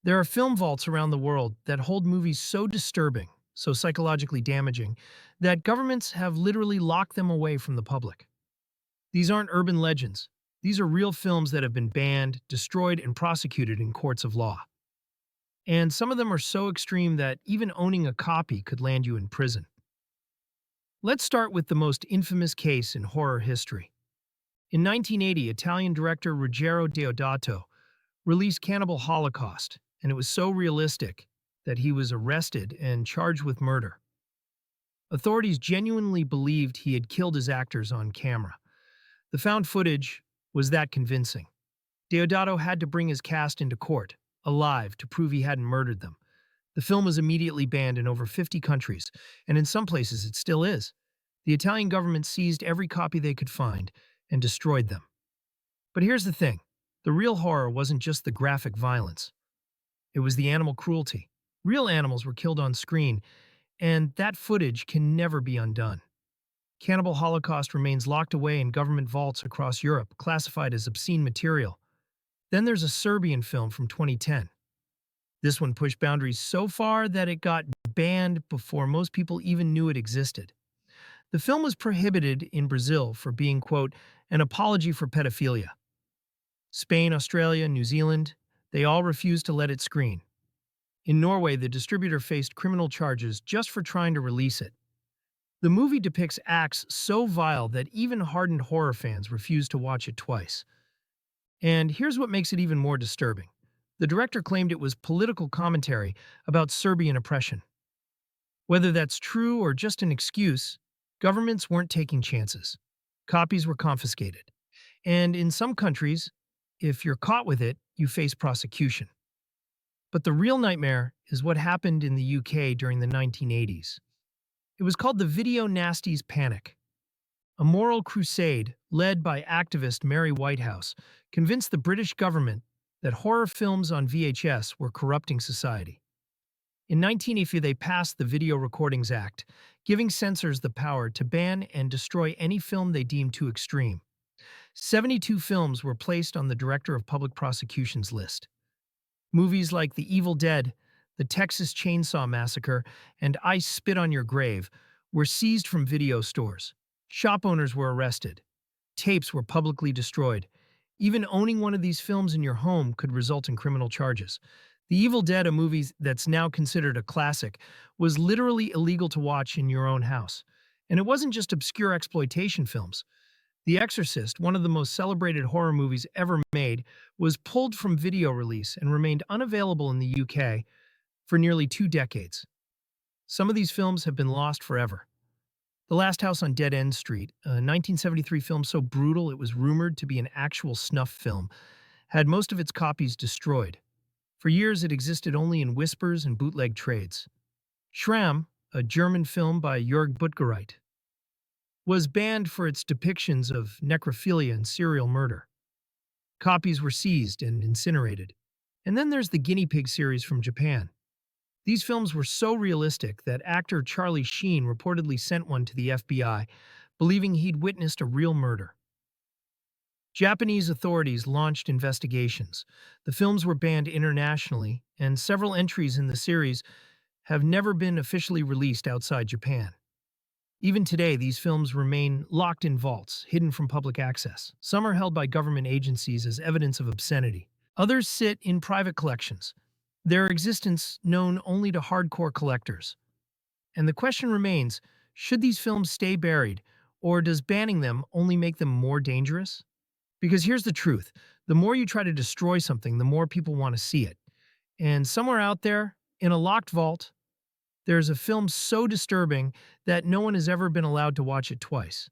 There are film vaults around the world that hold movies so disturbing, so psychologically damaging, that governments have literally locked them away from the public. These aren't urban legends. These are real films that have been banned, destroyed, and prosecuted in courts of law. And some of them are so extreme that even owning a copy could land you in prison. Let's start with the most infamous case in horror history. In 1980, Italian director Ruggero Deodato released Cannibal Holocaust, and it was so realistic that he was arrested and charged with murder. Authorities genuinely believed he had killed his actors on camera. The found footage was that convincing. Deodato had to bring his cast into court, alive, to prove he hadn't murdered them. The film was immediately banned in over 50 countries, and in some places it still is. The Italian government seized every copy they could find and destroyed them. But here's the thing. The real horror wasn't just the graphic violence. It was the animal cruelty. Real animals were killed on screen, and that footage can never be undone. Cannibal Holocaust remains locked away in government vaults across Europe, classified as obscene material. Then there's a Serbian film from 2010. This one pushed boundaries so far that it got banned before most people even knew it existed. The film was prohibited in Brazil for being, quote, an apology for pedophilia. Spain, Australia, New Zealand, they all refused to let it screen. In Norway, the distributor faced criminal charges just for trying to release it. The movie depicts acts so vile that even hardened horror fans refuse to watch it twice. And here's what makes it even more disturbing. The director claimed it was political commentary about Serbian oppression. Whether that's true or just an excuse, governments weren't taking chances. Copies were confiscated. And in some countries, if you're caught with it, you face prosecution. But the real nightmare is what happened in the UK during the 1980s. It was called the Video Nasties Panic. A moral crusade led by activist Mary Whitehouse convinced the British government that horror films on VHS were corrupting society. In 1980, they passed the Video Recordings Act, giving censors the power to ban and destroy any film they deemed too extreme. 72 films were placed on the Director of Public Prosecution's list. Movies like The Evil Dead, The Texas Chainsaw Massacre, and I Spit on Your Grave were seized from video stores. Shop owners were arrested. Tapes were publicly destroyed. Even owning one of these films in your home could result in criminal charges. The Evil Dead, a movie that's now considered a classic, was literally illegal to watch in your own house. And it wasn't just obscure exploitation films. The Exorcist, one of the most celebrated horror movies ever made, was pulled from video release and remained unavailable in the UK for nearly 2 decades. Some of these films have been lost forever. The Last House on Dead End Street, a 1973 film so brutal it was rumored to be an actual snuff film, had most of its copies destroyed. For years, it existed only in whispers and bootleg trades. Schramm, a German film by Jörg Buttgereit, was banned for its depictions of necrophilia and serial murder. Copies were seized and incinerated. And then there's the Guinea Pig series from Japan. These films were so realistic that actor Charlie Sheen reportedly sent one to the FBI, believing he'd witnessed a real murder. Japanese authorities launched investigations. The films were banned internationally, and several entries in the series have never been officially released outside Japan. Even today, these films remain locked in vaults, hidden from public access. Some are held by government agencies as evidence of obscenity. Others sit in private collections, their existence known only to hardcore collectors. And the question remains, should these films stay buried, or does banning them only make them more dangerous? Because here's the truth. The more you try to destroy something, the more people want to see it. And somewhere out there, in a locked vault, there's a film so disturbing that no one has ever been allowed to watch it twice.